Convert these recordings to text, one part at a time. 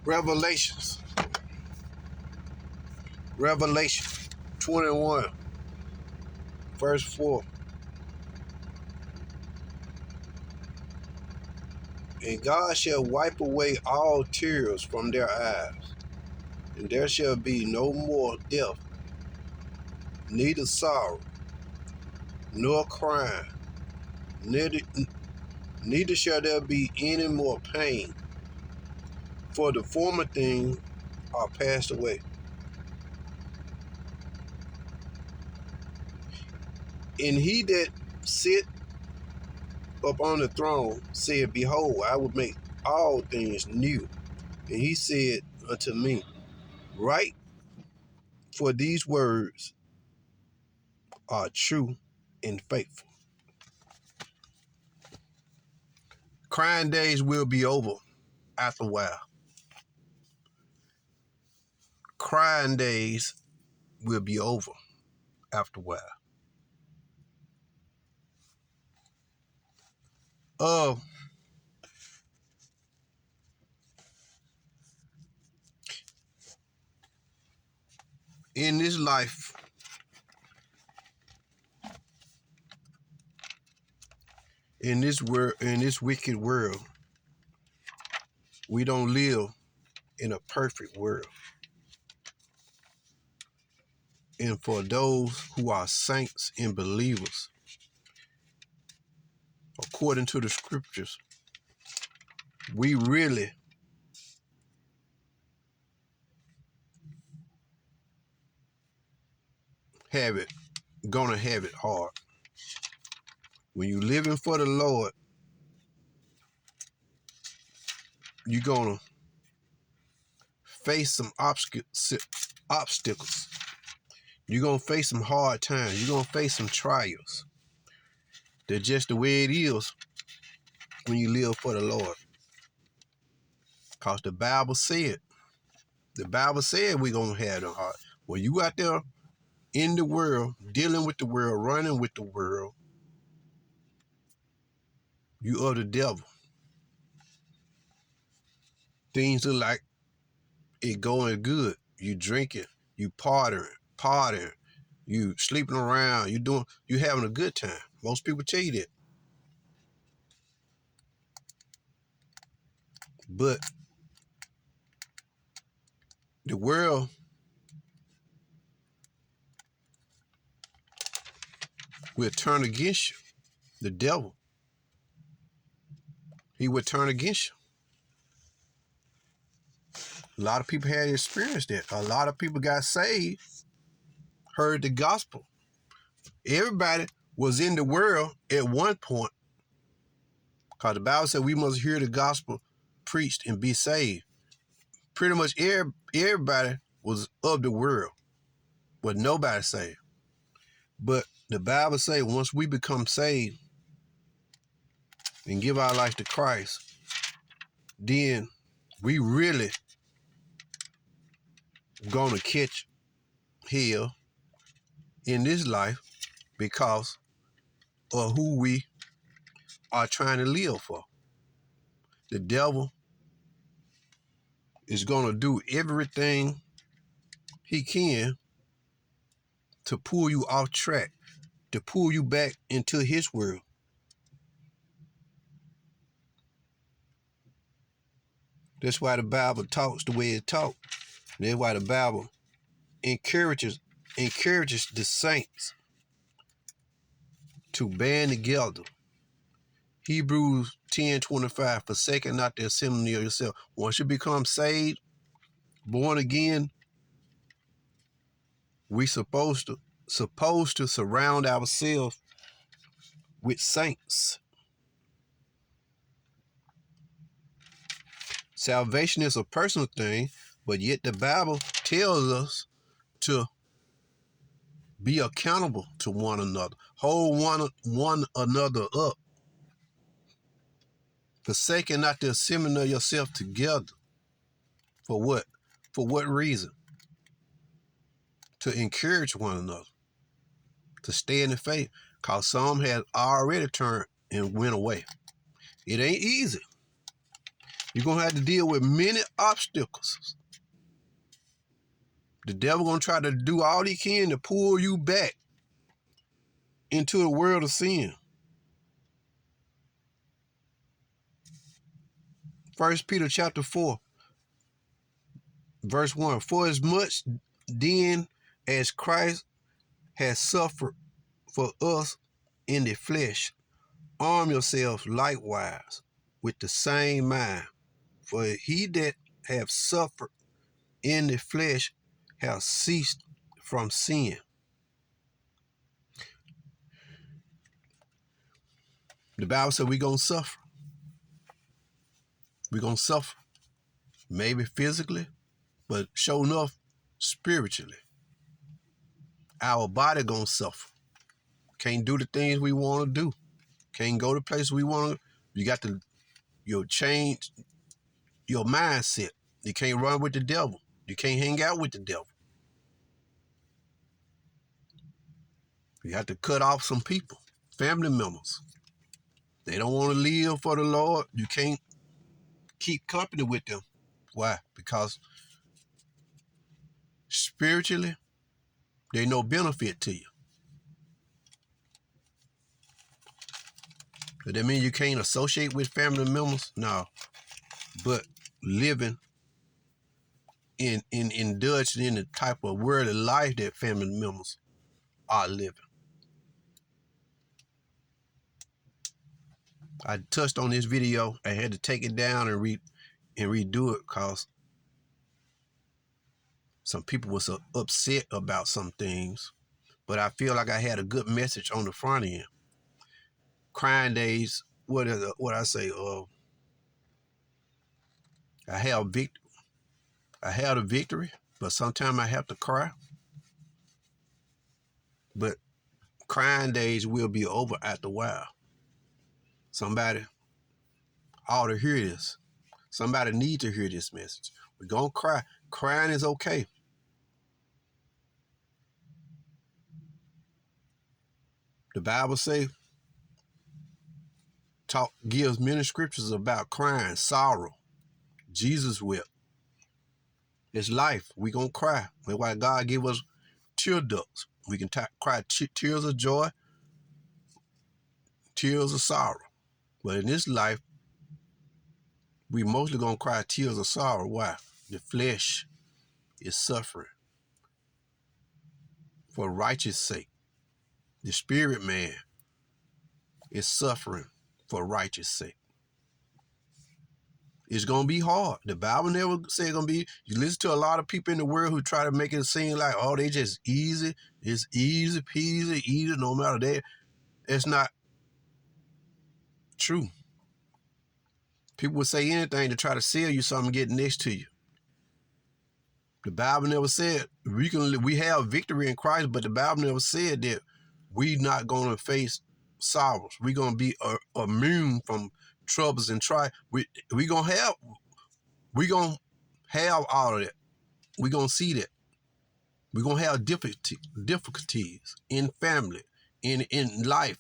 Revelations. Revelation 21, verse 4. And God shall wipe away all tears from their eyes, and there shall be no more death, neither sorrow, nor crying, neither shall there be any more pain, for the former things are passed away. And he that sit upon the throne said, Behold, I will make all things new. And he said unto me, Write, for these words are true and faithful. Crying days will be over after a while. Crying days will be over after a while. In this life, in this world, in this wicked world, we don't live in a perfect world. And for those who are saints and believers, according to the scriptures, we really gonna have it hard. When you're living for the Lord, you're gonna face some obstacles. You're gonna face some hard times. You're gonna face some trials. That's just the way it is when you live for the Lord. Because the Bible said we're gonna have the hard. When you out there in the world, dealing with the world, running with the world, you of the devil. Things look like it going good. You drinking, you partying, you sleeping around, you having a good time. Most people tell you that. But the world will turn against you. The devil, he will turn against you. A lot of people had experienced that. A lot of people got saved, heard the gospel. Everybody was in the world at one point, because the Bible said we must hear the gospel preached and be saved. Pretty much everybody was of the world, but nobody saved. But the Bible says once we become saved and give our life to Christ, then we really gonna catch hell in this life because of who we are trying to live for. The devil is gonna do everything he can to pull you off track, to pull you back into his world. That's why the Bible talks the way it talks. That's why the Bible encourages the saints to band together. Hebrews 10:25, forsaking not the assembly of yourself. Once you become saved, born again, we supposed to surround ourselves with saints. Salvation is a personal thing, but yet the Bible tells us to be accountable to one another. Hold one another up. Forsaking not the assembling of yourself together. For what? For what reason? To encourage one another. To stay in the faith. Because some had already turned and went away. It ain't easy. You're going to have to deal with many obstacles. The devil going to try to do all he can to pull you back into the world of sin. 1 Peter chapter 4, verse 1. For as much then as Christ has suffered for us in the flesh, arm yourselves likewise with the same mind. For he that hath suffered in the flesh hath ceased from sin. The Bible said we're going to suffer. We're going to suffer. Maybe physically, but sure enough, spiritually. Our body going to suffer. Can't do the things we want to do. Can't go to places we want to. You got to change your mindset. You can't run with the devil. You can't hang out with the devil. You have to cut off some people, family members. They don't want to live for the Lord. You can't keep company with them. Why? Because spiritually, they're no benefit to you. Does that mean you can't associate with family members? No. But living indulging in the type of worldly life that family members are living. I touched on this video. I had to take it down and redo it because some people was upset about some things. But I feel like I had a good message on the front end. Crying days, what I say? I had a victory, but sometimes I have to cry. But crying days will be over after a while. Somebody ought to hear this. Somebody needs to hear this message. We're going to cry. Crying is okay. The Bible gives many scriptures about crying, sorrow. Jesus wept. It's life. We're going to cry. That's why God gave us tear ducts. We can cry tears of joy, tears of sorrow. But in this life, we mostly going to cry tears of sorrow. Why? The flesh is suffering for righteous sake. The spirit man is suffering for righteous sake. It's going to be hard. The Bible never said it's going to be. You listen to a lot of people in the world who try to make it seem like, oh, they just easy. It's easy peasy, easy, no matter that. It's not true. People would say anything to try to sell you something, get next to you. The Bible never said we have victory in Christ, but the Bible never said that we're not going to face sorrows. We're going to be immune from troubles and trials. We're going to have all of that. We're going to see that. We're going to have difficulties in family, in life.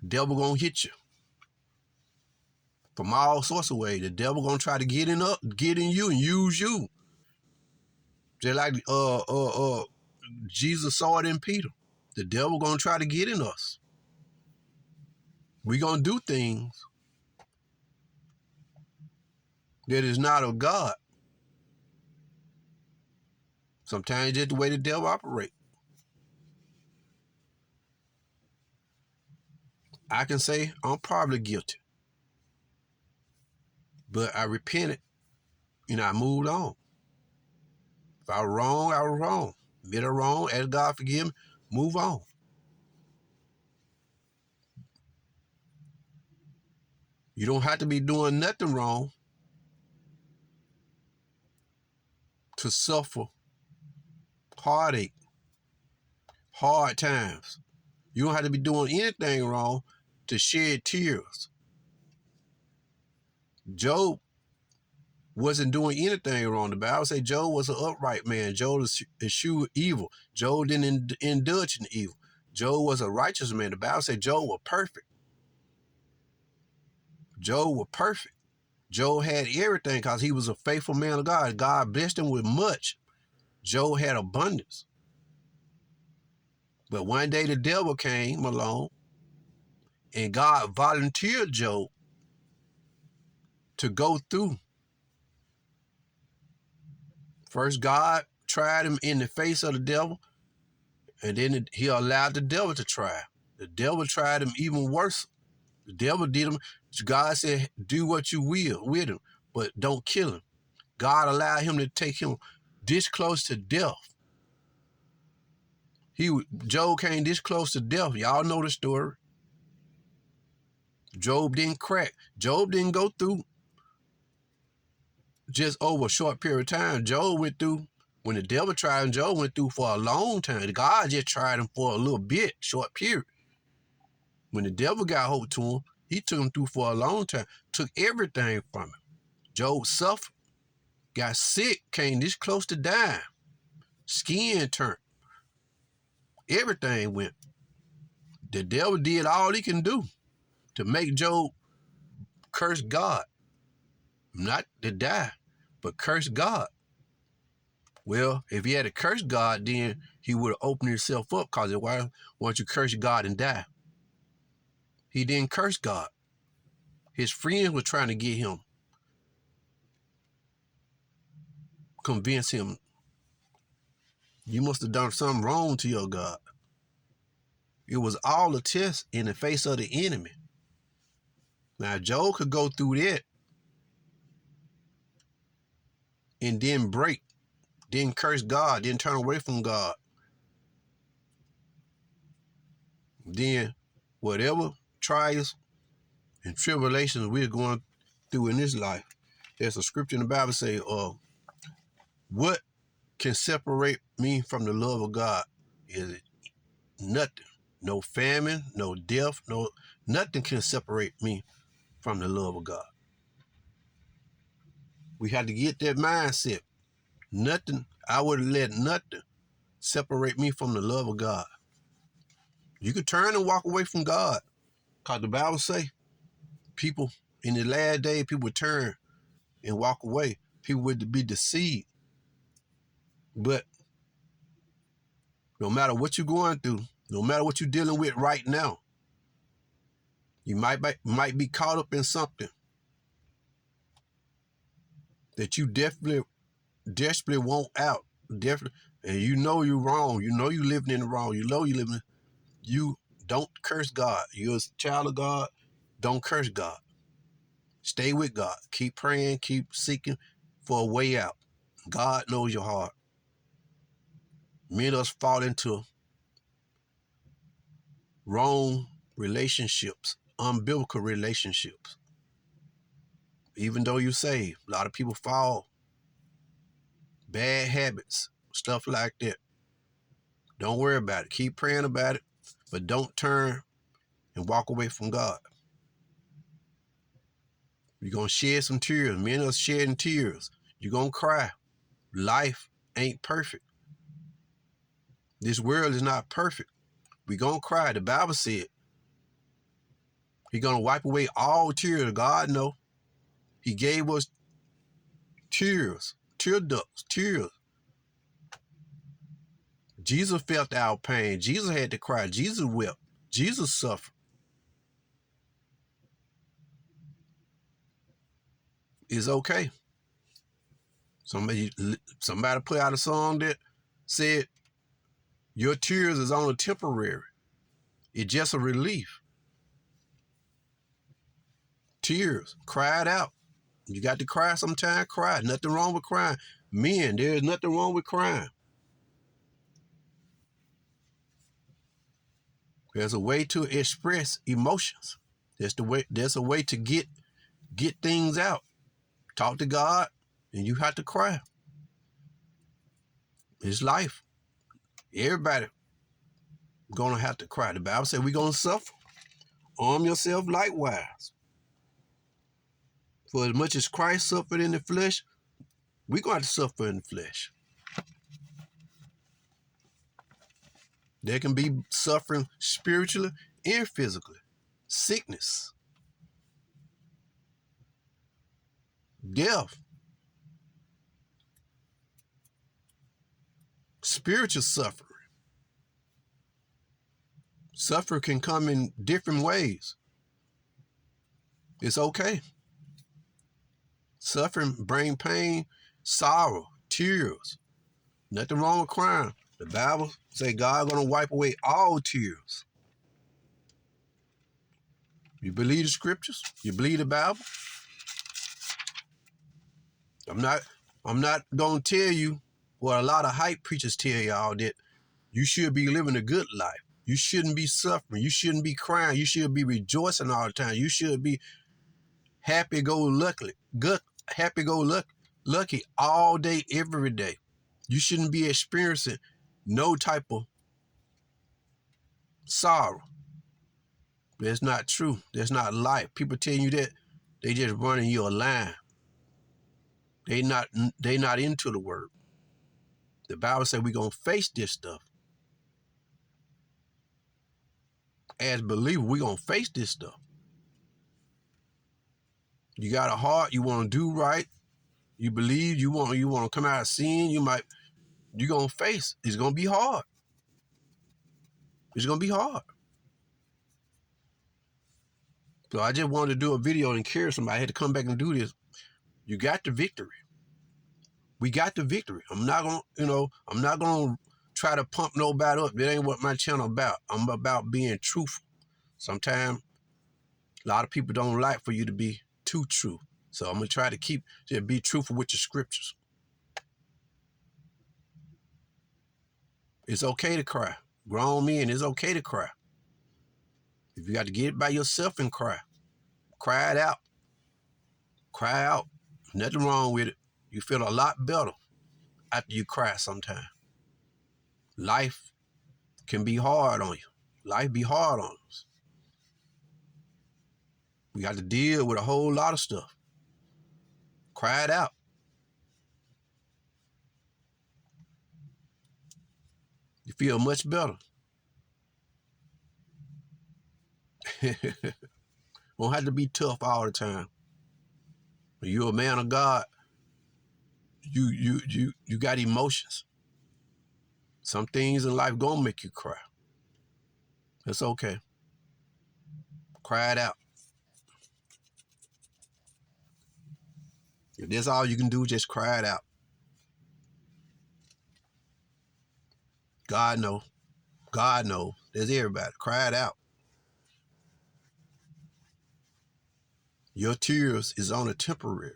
Devil going to hit you from all sorts of ways. The devil going to try to get in you and use you. Just like Jesus saw it in Peter. The devil going to try to get in us. We're going to do things that is not of God. Sometimes it's just the way the devil operates. I can say I'm probably guilty. But I repented and I moved on. If I was wrong, I was wrong. Admit I wrong, ask God forgive me, move on. You don't have to be doing nothing wrong to suffer heartache, hard times. You don't have to be doing anything wrong to shed tears. Job wasn't doing anything wrong. The Bible says Job was an upright man. Job eschewed evil. Job didn't indulge in evil. Job was a righteous man. The Bible says Job was perfect. Job was perfect. Job had everything because he was a faithful man of God. God blessed him with much. Job had abundance. But one day the devil came along and God volunteered Job to go through. First, God tried him in the face of the devil, and then he allowed the devil to try. The devil tried him even worse. The devil did him. God said, do what you will with him, but don't kill him. God allowed him to take him this close to death. Job came this close to death. Y'all know the story. Job didn't crack. Job didn't go through just over a short period of time. Job went through, when the devil tried him, Job went through for a long time. God just tried him for a little bit, short period. When the devil got hold to him, he took him through for a long time, took everything from him. Job suffered, got sick, came this close to dying. Skin turned. Everything went. The devil did all he can do to make Job curse God. Not to die, but curse God. Well, if he had to curse God, then he would have opened himself up, because why don't you curse God and die? He didn't curse God. His friends were trying to get him, convince him, you must have done something wrong to your God. It was all a test in the face of the enemy. Now, Job could go through that and then break, then curse God, then turn away from God. Then whatever trials and tribulations we're going through in this life, there's a scripture in the Bible say, what can separate me from the love of God? Is it nothing? No famine, no death, nothing can separate me from the love of God. We had to get that mindset. Nothing, I would let nothing separate me from the love of God. You could turn and walk away from God, because the Bible say people in the last day, people would turn and walk away. People would be deceived. But no matter what you're going through, no matter what you're dealing with right now, you might be caught up in something that you desperately want out. Definitely, and you know you're wrong. You know you're living in the wrong. You know you're living. You don't curse God. You're a child of God. Don't curse God. Stay with God. Keep praying. Keep seeking for a way out. God knows your heart. Many of us fall into wrong relationships, unbiblical relationships. Even though you saved, a lot of people fall. Bad habits, stuff like that. Don't worry about it. Keep praying about it, but don't turn and walk away from God. You're going to shed some tears. Many of us shedding tears. You're going to cry. Life ain't perfect. This world is not perfect. We're going to cry. The Bible said He's going to wipe away all tears. God knows. He gave us tears, tear ducts, tears. Jesus felt our pain. Jesus had to cry. Jesus wept. Jesus suffered. It's okay. Somebody put out a song that said, your tears is only temporary. It's just a relief. Tears, cry it out. You got to cry sometime, cry. Nothing wrong with crying. Men, there is nothing wrong with crying. There's a way to express emotions. There's a way to get things out. Talk to God, and you have to cry. It's life. Everybody gonna have to cry. The Bible says we're gonna suffer. Arm yourself likewise. For as much as Christ suffered in the flesh, we're going to suffer in the flesh. There can be suffering spiritually and physically. Sickness. death, spiritual suffering. Suffering can come in different ways. It's okay. Suffering bring pain, sorrow, tears. Nothing wrong with crying. The Bible say God gonna wipe away all tears. You believe the scriptures? You believe the Bible? I'm not gonna tell you what a lot of hype preachers tell y'all, that you should be living a good life. You shouldn't be suffering. You shouldn't be crying. You should be rejoicing all the time. You should be happy-go-lucky all day, every day. You shouldn't be experiencing no type of sorrow. That's not true. That's not life. People telling you that, they just running you a line. They not into the word. The Bible said we're going to face this stuff. As believers, we're going to face this stuff. You got a heart, you want to do right, you believe, you want to come out of sin, you're going to face. It's going to be hard. It's going to be hard. So I just wanted to do a video and encourage somebody. I had to come back and do this. You got the victory. We got the victory. I'm not going to try to pump nobody up. That ain't what my channel about. I'm about being truthful. Sometimes a lot of people don't like for you to be too true. So I'm going to try to be truthful with the scriptures. It's okay to cry. Grown men, it's okay to cry. If you got to get it by yourself and cry, cry it out. Cry out. Nothing wrong with it. You feel a lot better after you cry sometimes. Life can be hard on you. Life be hard on us. We got to deal with a whole lot of stuff. Cry it out. You feel much better. Won't have to be tough all the time. When you're a man of God, you got emotions. Some things in life gonna make you cry. It's okay. Cry it out. If that's all you can do, just cry it out. God knows. God knows. There's everybody. Cry it out. Your tears is only temporary.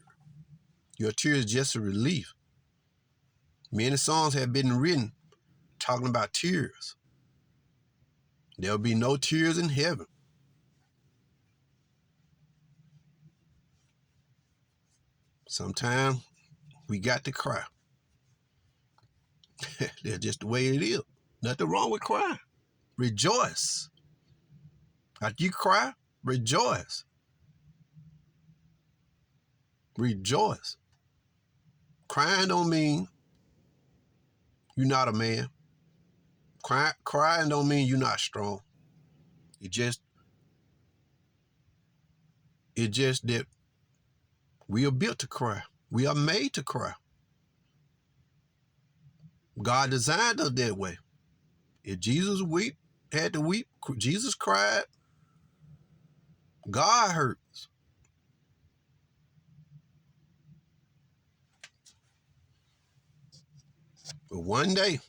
Your tears is just a relief. Many songs have been written talking about tears. There'll be no tears in heaven. Sometimes we got to cry. That's just the way it is. Nothing wrong with crying. Rejoice. After you cry, rejoice. Rejoice. Crying don't mean you're not a man. Crying don't mean you're not strong. It just that we are built to cry. We are made to cry. God designed us that way. If Jesus had to weep, Jesus cried, God hurts. But one day,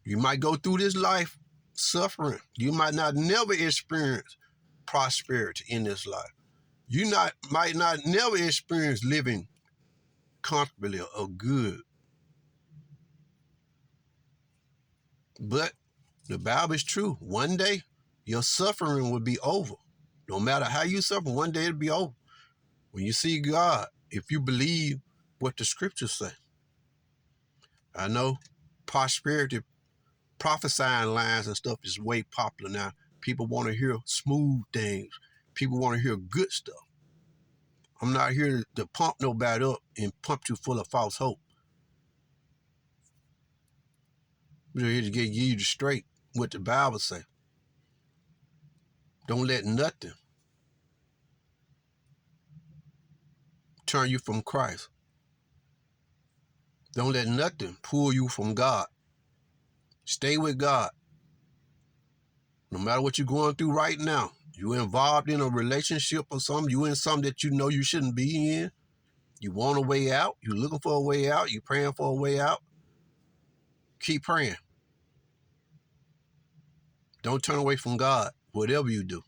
you might go through this life suffering. You might not never experience prosperity in this life. You might not never experience living comfortably or good. But the Bible is true. One day, your suffering will be over. No matter how you suffer, one day it'll be over. When you see God, if you believe what the scriptures say. I know prosperity, prophesying lines and stuff is way popular now. People want to hear smooth things. People want to hear good stuff. I'm not here to pump nobody up and pump you full of false hope. We're here to give you the straight what the Bible say. Don't let nothing turn you from Christ. Don't let nothing pull you from God. Stay with God. No matter what you're going through right now, you're involved in a relationship or something, you're in something that you know you shouldn't be in, you want a way out, you're looking for a way out, you're praying for a way out, keep praying. Don't turn away from God, whatever you do.